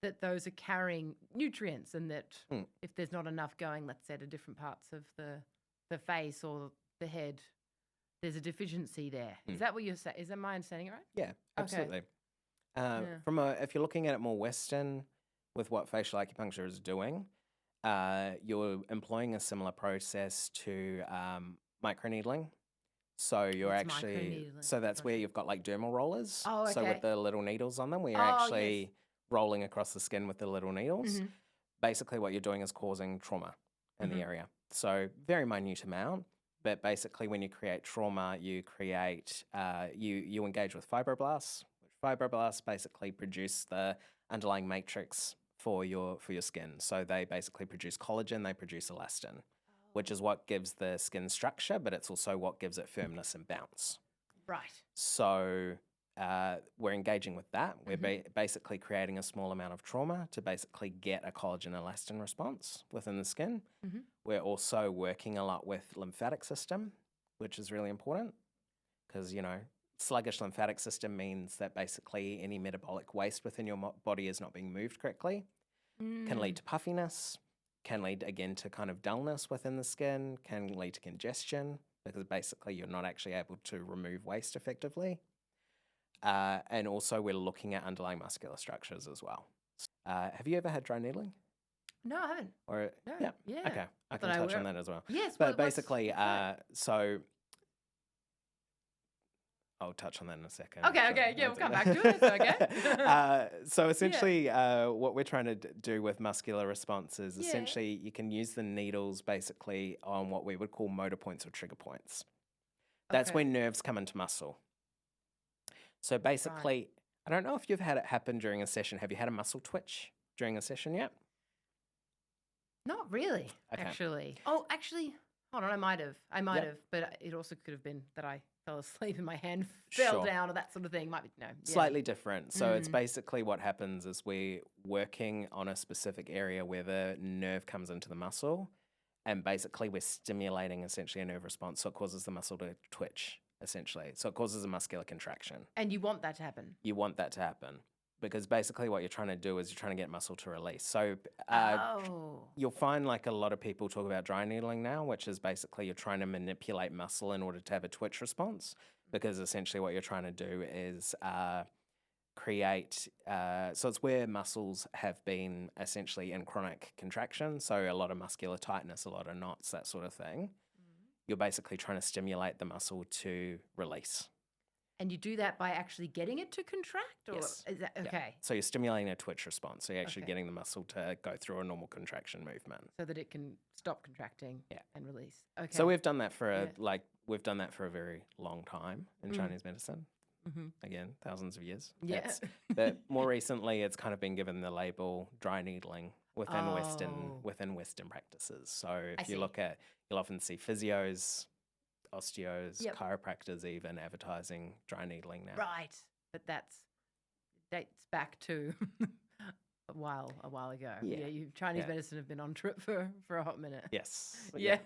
that those are carrying nutrients, and that if there's not enough going, let's say, to different parts of the face or the head, there's a deficiency there. Is that what you're saying? Is that my understanding right? Yeah, absolutely. Yeah. If you're looking at it more Western with what facial acupuncture is doing, you're employing a similar process to microneedling. So you're What's actually, microneedling? so that's where you've got like dermal rollers. Oh, So okay. with the little needles on them, where you're Oh, actually yes. rolling across the skin with the little needles. Mhm. Basically what you're doing is causing trauma in the area. So very minute amount, but basically when you create trauma, you create, you engage with fibroblasts. Fibroblasts basically produce the underlying matrix for your skin. So they basically produce collagen, they produce elastin, which is what gives the skin structure, but it's also what gives it firmness and bounce. Right. So we're engaging with that. We're basically creating a small amount of trauma to basically get a collagen elastin response within the skin. We're also working a lot with lymphatic system, which is really important because, sluggish lymphatic system means that basically any metabolic waste within your body is not being moved correctly, can lead to puffiness, can lead again to kind of dullness within the skin, can lead to congestion because basically you're not actually able to remove waste effectively. And also we're looking at underlying muscular structures as well. Have you ever had dry needling? No, I haven't. Or No. yeah. Yeah. Okay. I can thought I touch were- on that as well. Yes. But what's basically, that? so I'll touch on that in a second. Okay, So okay, yeah, we'll that's come back to it, it's okay. So essentially, what we're trying to do with muscular response is Yeah. essentially you can use the needles basically on what we would call motor points or trigger points. That's Okay. when nerves come into muscle. So basically, I don't know if you've had it happen during a session. Have you had a muscle twitch during a session yet? Not really, Okay. actually. Oh, actually, hold on, I might have, Yep. but it also could have been that I fell asleep and my hand fell Sure. down or that sort of thing. Might be, no. Yeah. Slightly different. So it's basically what happens is we're working on a specific area where the nerve comes into the muscle, and basically we're stimulating essentially a nerve response. So it causes the muscle to twitch, essentially. So it causes a muscular contraction. And you want that to happen? You want that to happen because basically what you're trying to do is you're trying to get muscle to release. So you'll find like a lot of people talk about dry needling now, which is basically you're trying to manipulate muscle in order to have a twitch response, because essentially what you're trying to do is create, so it's where muscles have been essentially in chronic contraction, so a lot of muscular tightness, a lot of knots, that sort of thing. You're basically trying to stimulate the muscle to release. And you do that by actually getting it to contract? Or Yes. is that Yeah. okay? So you're stimulating a twitch response. So you're actually Okay. getting the muscle to go through a normal contraction movement. So that it can stop contracting Yeah. and release. Okay. So we've done that for Yeah. we've done that for a very long time in Chinese medicine. Mm-hmm. Again, thousands of years. Yeah. But more recently, it's kind of been given the label dry needling within Oh. Western practices. So I if you see. look at, you'll often see physios, osteos, Yep. chiropractors even advertising dry needling now. Right. But dates back to a while ago. Yeah. Chinese Yeah. medicine have been on trip for a hot minute. Yes. Yeah.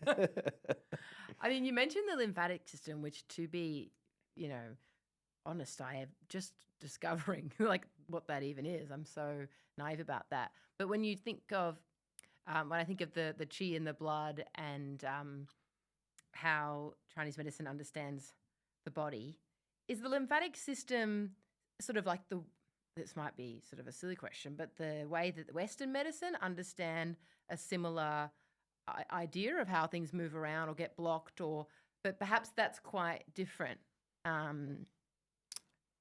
I mean, you mentioned the lymphatic system, which, to be, honest, I am just discovering like what that even is. I'm so naive about that. But when you think of, when I think of the qi in the blood and how Chinese medicine understands the body, is the lymphatic system sort of like this might be sort of a silly question, but the way that the Western medicine understand a similar idea of how things move around or get blocked, but perhaps that's quite different.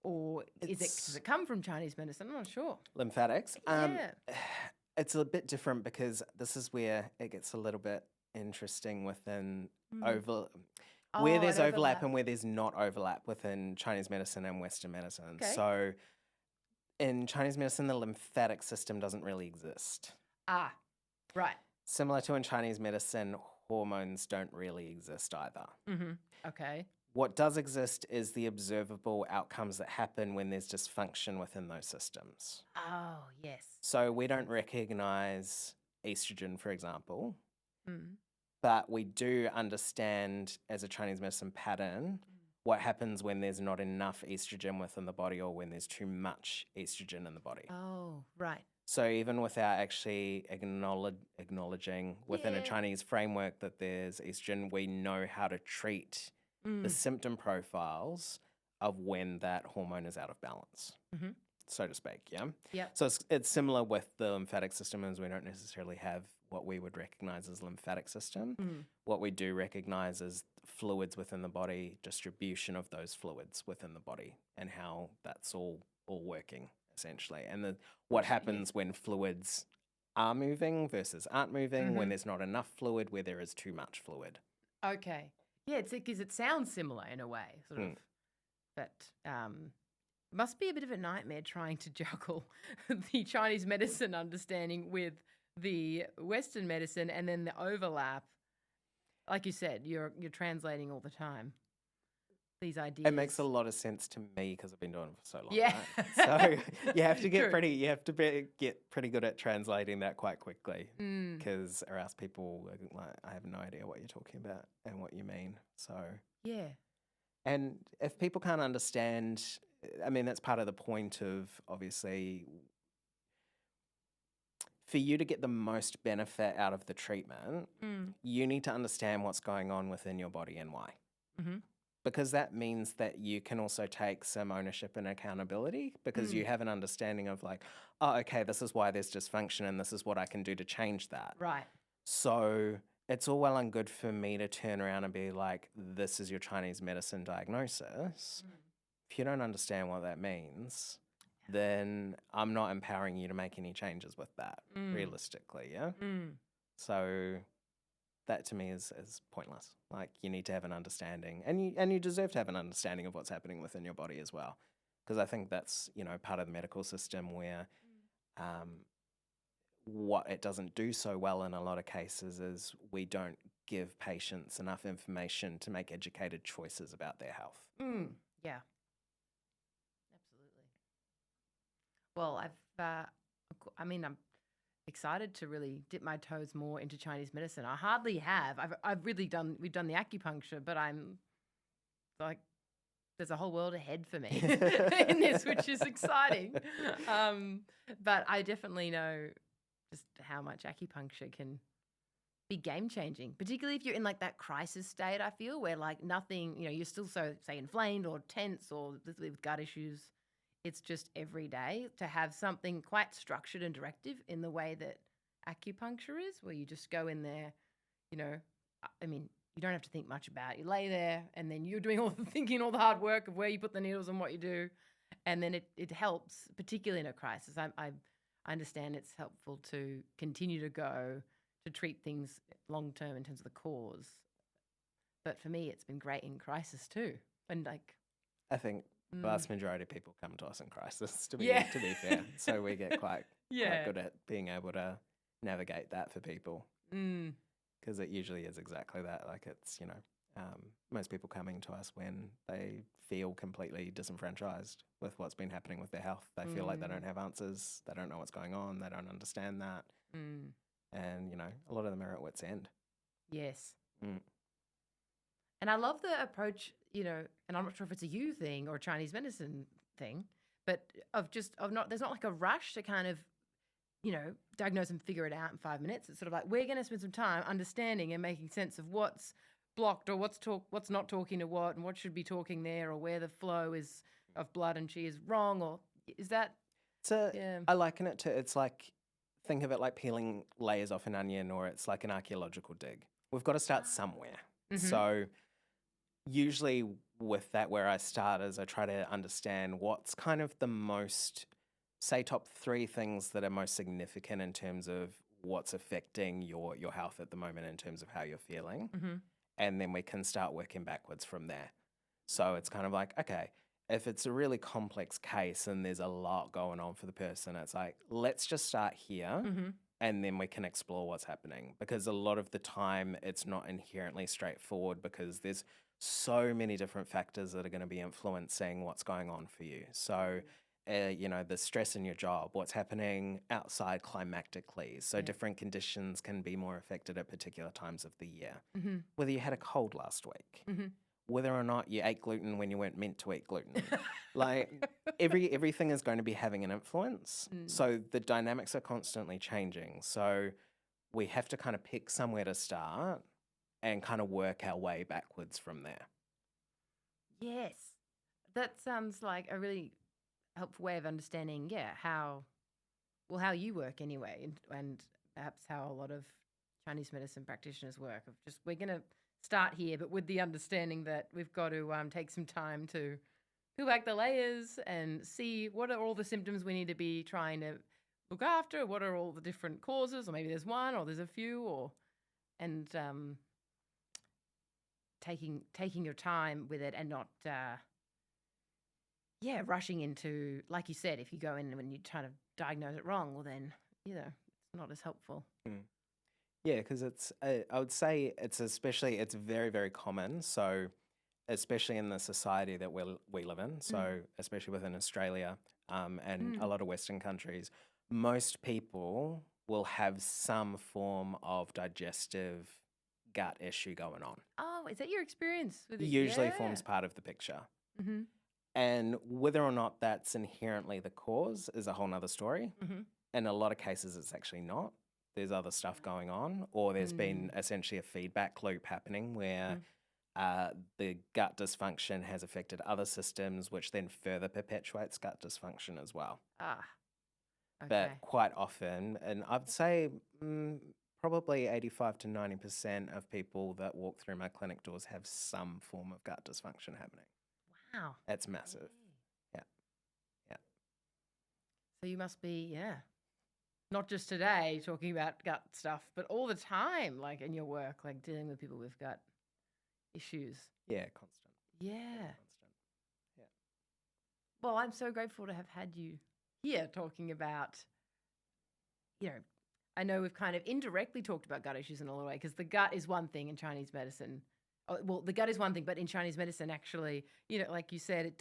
Or does it come from Chinese medicine? I'm not sure. Lymphatics. Yeah. It's a bit different because this is where it gets a little bit interesting within where there's overlap and where there's not overlap within Chinese medicine and Western medicine. Okay. So in Chinese medicine, the lymphatic system doesn't really exist. Ah, right. Similar to in Chinese medicine, hormones don't really exist either. Mm-hmm. Okay. What does exist is the observable outcomes that happen when there's dysfunction within those systems. Oh, yes. So we don't recognize estrogen, for example, Mm. but we do understand as a Chinese medicine pattern what happens when there's not enough estrogen within the body or when there's too much estrogen in the body. Oh, right. So even without actually acknowledging within a Chinese framework that there's estrogen, we know how to treat the symptom profiles of when that hormone is out of balance, so to speak, yeah? Yep. So it's similar with the lymphatic system as we don't necessarily have what we would recognize as lymphatic system. What we do recognize is fluids within the body, distribution of those fluids within the body, and how that's all working, essentially. And what happens when fluids are moving versus aren't moving, when there's not enough fluid, where there is too much fluid. Okay. Yeah, it's because it sounds similar in a way, sort of. But it must be a bit of a nightmare trying to juggle the Chinese medicine understanding with the Western medicine and then the overlap. Like you said, you're translating all the time these ideas. It makes a lot of sense to me because I've been doing it for so long. Yeah. Right? So you have to get True. get pretty good at translating that quite quickly, because or else people are like, I have no idea what you're talking about and what you mean. So Yeah. and if people can't understand, I mean, that's part of the point of obviously for you to get the most benefit out of the treatment, you need to understand what's going on within your body and why. Because that means that you can also take some ownership and accountability because you have an understanding of like, oh, okay, this is why there's dysfunction and this is what I can do to change that. Right. So it's all well and good for me to turn around and be like, this is your Chinese medicine diagnosis. If you don't understand what that means, then I'm not empowering you to make any changes with that, realistically, yeah? So that to me is pointless. Like you need to have an understanding and you deserve to have an understanding of what's happening within your body as well. Because I think that's, part of the medical system where what it doesn't do so well in a lot of cases is we don't give patients enough information to make educated choices about their health. Yeah. Absolutely. Well, I'm excited to really dip my toes more into Chinese medicine. I hardly have. We've done the acupuncture, but I'm like, there's a whole world ahead for me in this, which is exciting. But I definitely know just how much acupuncture can be game changing, particularly if you're in like that crisis state, I feel, where like nothing, you're still so, say, inflamed or tense or with gut issues. It's just every day to have something quite structured and directive in the way that acupuncture is, where you just go in there, I mean, you don't have to think much about it. You lay there and then you're doing all the thinking, all the hard work of where you put the needles and what you do. And then it helps, particularly in a crisis. I understand it's helpful to continue to go to treat things long term in terms of the cause. But for me, it's been great in crisis too. And like, I think the vast majority of people come to us in crisis, to be Yeah. to be fair. So we get quite Yeah. good at being able to navigate that for people, mm, because it usually is exactly that. Like it's, most people coming to us when they feel completely disenfranchised with what's been happening with their health. They feel like they don't have answers. They don't know what's going on. They don't understand that. mm, And, a lot of them are at wit's end. yes. Mm. And I love the approach, and I'm not sure if it's a you thing or a Chinese medicine thing, but there's not like a rush to kind of, diagnose and figure it out in 5 minutes. It's sort of like, we're going to spend some time understanding and making sense of what's blocked or what's not talking to what and what should be talking there, or where the flow is of blood and chi is wrong, or is that? Yeah. I liken it to, it's like, think of it like peeling layers off an onion, or it's like an archaeological dig. We've got to start somewhere. Mm-hmm. So usually with that, where I start is I try to understand what's kind of the most, say, top 3 things that are most significant in terms of what's affecting your health at the moment in terms of how you're feeling. Mm-hmm. And then we can start working backwards from there. So it's kind of like, okay, if it's a really complex case and there's a lot going on for the person, it's like, let's just start here. Mm-hmm. And then we can explore what's happening, because a lot of the time it's not inherently straightforward, because there's so many different factors that are going to be influencing what's going on for you. So, the stress in your job, what's happening outside climactically. So different conditions can be more affected at particular times of the year. Mm-hmm. Whether you had a cold last week, Mm-hmm. whether or not you ate gluten when you weren't meant to eat gluten. Like everything is going to be having an influence. So the dynamics are constantly changing. So we have to kind of pick somewhere to start and kind of work our way backwards from there. Yes. That sounds like a really helpful way of understanding, how you work anyway, and perhaps how a lot of Chinese medicine practitioners work. Of just, we're going to start here, but with the understanding that we've got to take some time to peel back the layers and see what are all the symptoms we need to be trying to look after, what are all the different causes, or maybe there's one or there's a few, and taking your time with it, and not rushing into, like you said, if you go in and when you try to diagnose it wrong, well then, it's not as helpful. Yeah, because I would say it's very, very common. So especially in the society that we live in, so especially within Australia and a lot of Western countries, most people will have some form of digestive gut issue going on. Oh, is that your experience with it? Usually forms part of the picture. Mm-hmm. And whether or not that's inherently the cause is a whole nother story. Mm-hmm. In a lot of cases, it's actually not. There's other stuff going on, or there's been essentially a feedback loop happening where the gut dysfunction has affected other systems, which then further perpetuates gut dysfunction as well. Ah, okay. But quite often, and I'd say probably 85 to 90% of people that walk through my clinic doors have some form of gut dysfunction happening. Wow. That's massive. Yeah. So you must be, not just today talking about gut stuff, but all the time, like in your work, like dealing with people with gut issues. Yeah, constant. Yeah. Constant. Yeah. Well, I'm so grateful to have had you here talking about, I know we've kind of indirectly talked about gut issues in a lot of ways, because the gut is one thing in Chinese medicine. Oh, well, the gut is one thing, but in Chinese medicine, actually, like you said,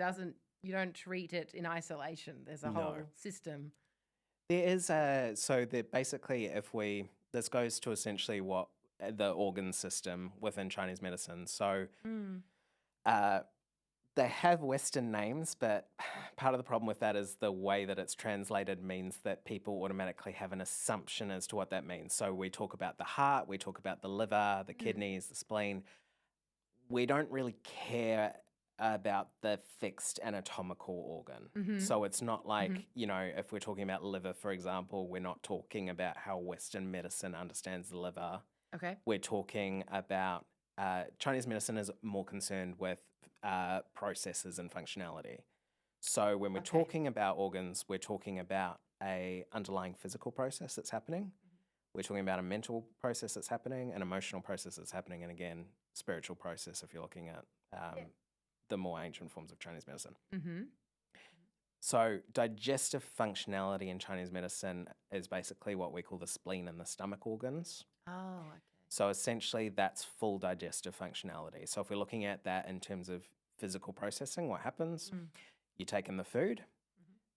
you don't treat it in isolation. There's a whole system. There is basically, this goes to essentially what the organ system within Chinese medicine. So they have Western names, but part of the problem with that is the way that it's translated means that people automatically have an assumption as to what that means. So we talk about the heart, we talk about the liver, the kidneys, the spleen. We don't really care about the fixed anatomical organ. Mm-hmm. So it's not like, if we're talking about liver, for example, we're not talking about how Western medicine understands the liver. Okay. We're talking about Chinese medicine is more concerned with processes and functionality. So when we're Okay. talking about organs, we're talking about a underlying physical process that's happening. We're talking about a mental process that's happening, an emotional process that's happening, and again, spiritual process if you're looking at the more ancient forms of Chinese medicine. Mm-hmm. So digestive functionality in Chinese medicine is basically what we call the spleen and the stomach organs. Oh, okay. So essentially that's full digestive functionality. So if we're looking at that in terms of physical processing, what happens? You take in the food,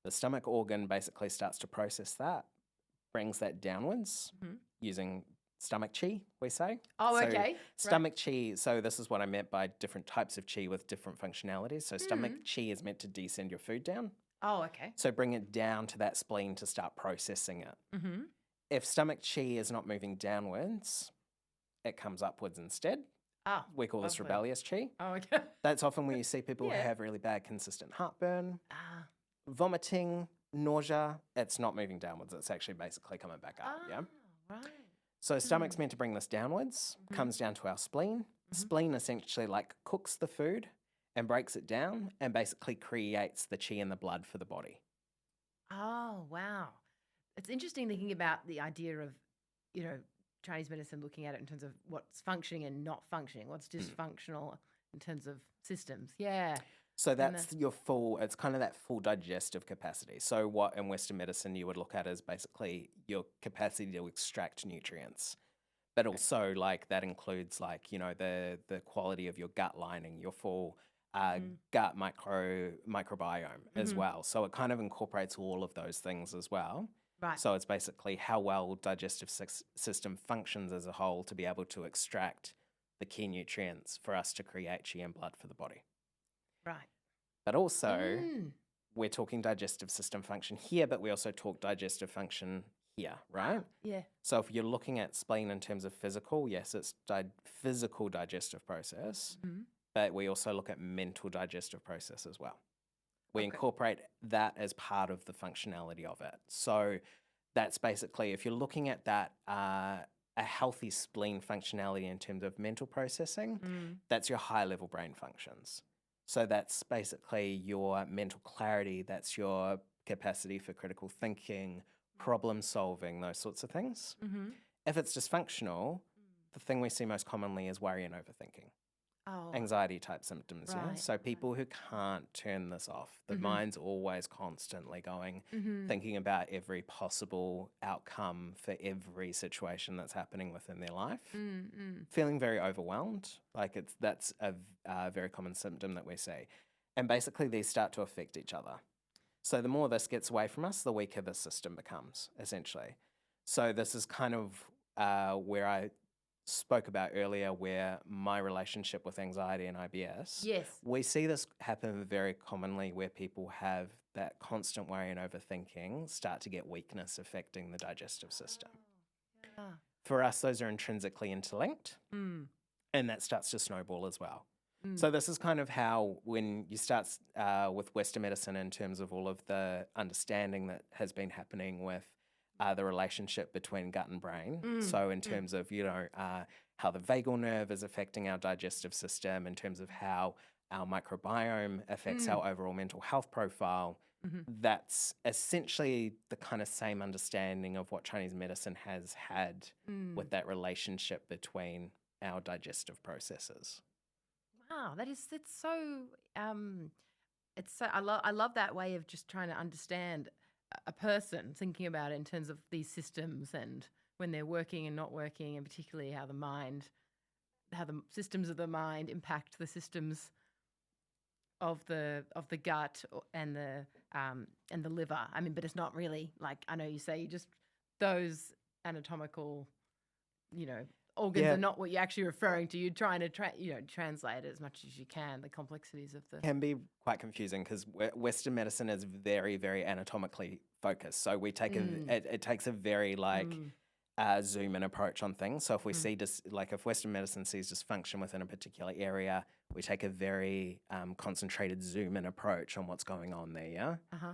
the stomach organ basically starts to process that, brings that downwards using stomach chi, we say. Oh, So okay. stomach chi, so this is what I meant by different types of chi with different functionalities. So stomach chi is meant to descend your food down. Oh, okay. So bring it down to that spleen to start processing it. Mm-hmm. If stomach chi is not moving downwards, it comes upwards instead. Ah, We call this lovely. rebellious chi. Oh, okay. That's often when you see people who Yeah. have really bad consistent heartburn, Ah, vomiting, nausea. It's not moving downwards. It's actually basically coming back up. Yeah. right. So stomach's meant to bring this downwards, comes down to our spleen. Spleen essentially like cooks the food and breaks it down and basically creates the chi in the blood for the body. Oh, wow. It's interesting thinking about the idea of, Chinese medicine looking at it in terms of what's functioning and not functioning, what's dysfunctional in terms of systems. Yeah. So that's your full, it's kind of that full digestive capacity. So what in Western medicine you would look at is basically your capacity to extract nutrients. But also like that includes like, the quality of your gut lining, your full gut microbiome as well. So it kind of incorporates all of those things as well. Right. So it's basically how well digestive system functions as a whole to be able to extract the key nutrients for us to create chi and blood for the body. Right. But also, we're talking digestive system function here, but we also talk digestive function here, right? Yeah. So if you're looking at spleen in terms of physical, yes, it's physical digestive process, but we also look at mental digestive process as well. We incorporate that as part of the functionality of it. So that's basically, if you're looking at that, a healthy spleen functionality in terms of mental processing, that's your high level brain functions. So that's basically your mental clarity, that's your capacity for critical thinking, problem solving, those sorts of things. If it's dysfunctional, the thing we see most commonly is worry and overthinking. Oh. Anxiety type symptoms, yeah? Right, So people who can't turn this off, the mind's always constantly going, thinking about every possible outcome for every situation that's happening within their life, feeling very overwhelmed, like that's a very common symptom that we see. And basically these start to affect each other. So the more this gets away from us, the weaker the system becomes, essentially. So this is kind of where I spoke about earlier, where my relationship with anxiety and IBS. Yes. We see this happen very commonly where people have that constant worry and overthinking start to get weakness affecting the digestive system. Yeah. For us, those are intrinsically interlinked, and that starts to snowball as well. So this is kind of how, when you start with Western medicine in terms of all of the understanding that has been happening with the relationship between gut and brain. So in terms of, how the vagal nerve is affecting our digestive system, in terms of how our microbiome affects our overall mental health profile, that's essentially the kind of same understanding of what Chinese medicine has had with that relationship between our digestive processes. Wow, it's so I love that way of just trying to understand a person, thinking about it in terms of these systems and when they're working and not working, and particularly how the systems of the mind impact the systems of the gut and the liver. I mean, but it's not really like, I know you say just those anatomical, organs are not what you're actually referring to. You're trying to translate it as much as you can, the complexities of the... Can be quite confusing because Western medicine is very, very anatomically focused. So we take it takes a very zoom in approach on things. So if we see if Western medicine sees dysfunction within a particular area, we take a very concentrated zoom in approach on what's going on there. Yeah.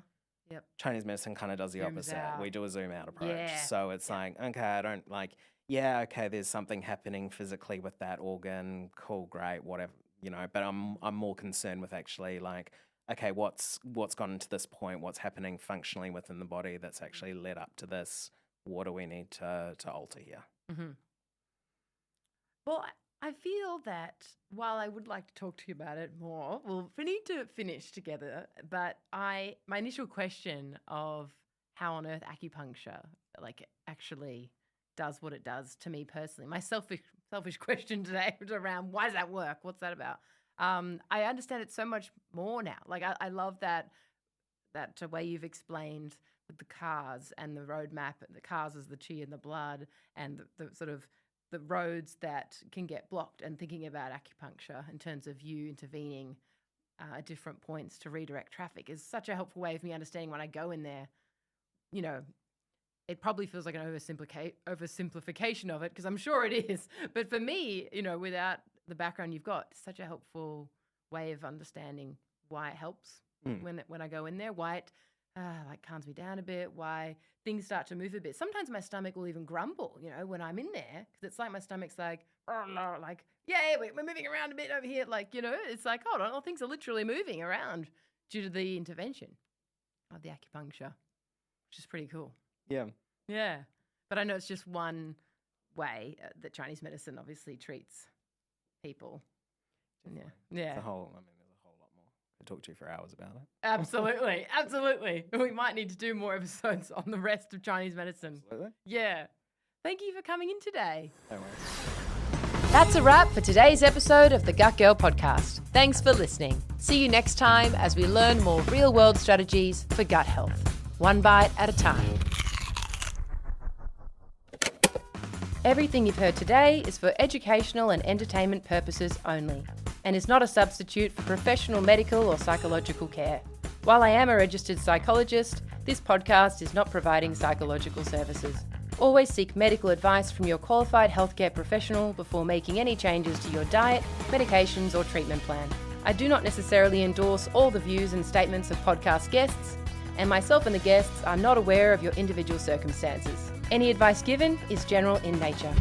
Yep. Chinese medicine kind of does the Zooms opposite. out. We do a zoom out approach. Yeah. So it's like, okay, I don't yeah, okay, there's something happening physically with that organ. Cool, great, whatever, but I'm more concerned with actually like, okay, what's gotten to this point? What's happening functionally within the body that's actually led up to this? What do we need to alter here? Mm-hmm. Well, I feel that while I would like to talk to you about it more, we need to finish together. But my initial question of how on earth acupuncture like actually does what it does to me personally, my selfish question today was around why does that work? What's that about? I understand it so much more now. Like I love that way you've explained with the cars and the roadmap. The cars is the chi and the blood, and the sort of the roads that can get blocked, and thinking about acupuncture in terms of you intervening at different points to redirect traffic is such a helpful way of me understanding when I go in there. It probably feels like an oversimplification of it, because I'm sure it is. But for me, without the background you've got, it's such a helpful way of understanding why it helps when I go in there, why it calms me down a bit, why things start to move a bit. Sometimes my stomach will even grumble, when I'm in there, because it's like my stomach's like, oh no, like, yeah, we're moving around a bit over here. Like, it's like, hold on, things are literally moving around due to the intervention of the acupuncture, which is pretty cool. Yeah. Yeah. But I know it's just one way that Chinese medicine obviously treats people. Definitely. Yeah. There's a whole lot more. I could talk to you for hours about it. Absolutely. Absolutely. We might need to do more episodes on the rest of Chinese medicine. Absolutely. Yeah. Thank you for coming in today. No worries. That's a wrap for today's episode of the Gut Girl podcast. Thanks for listening. See you next time as we learn more real-world strategies for gut health, one bite at a time. Everything you've heard today is for educational and entertainment purposes only, and is not a substitute for professional medical or psychological care. While I am a registered psychologist, this podcast is not providing psychological services. Always seek medical advice from your qualified healthcare professional before making any changes to your diet, medications, or treatment plan. I do not necessarily endorse all the views and statements of podcast guests, and myself and the guests are not aware of your individual circumstances. Any advice given is general in nature.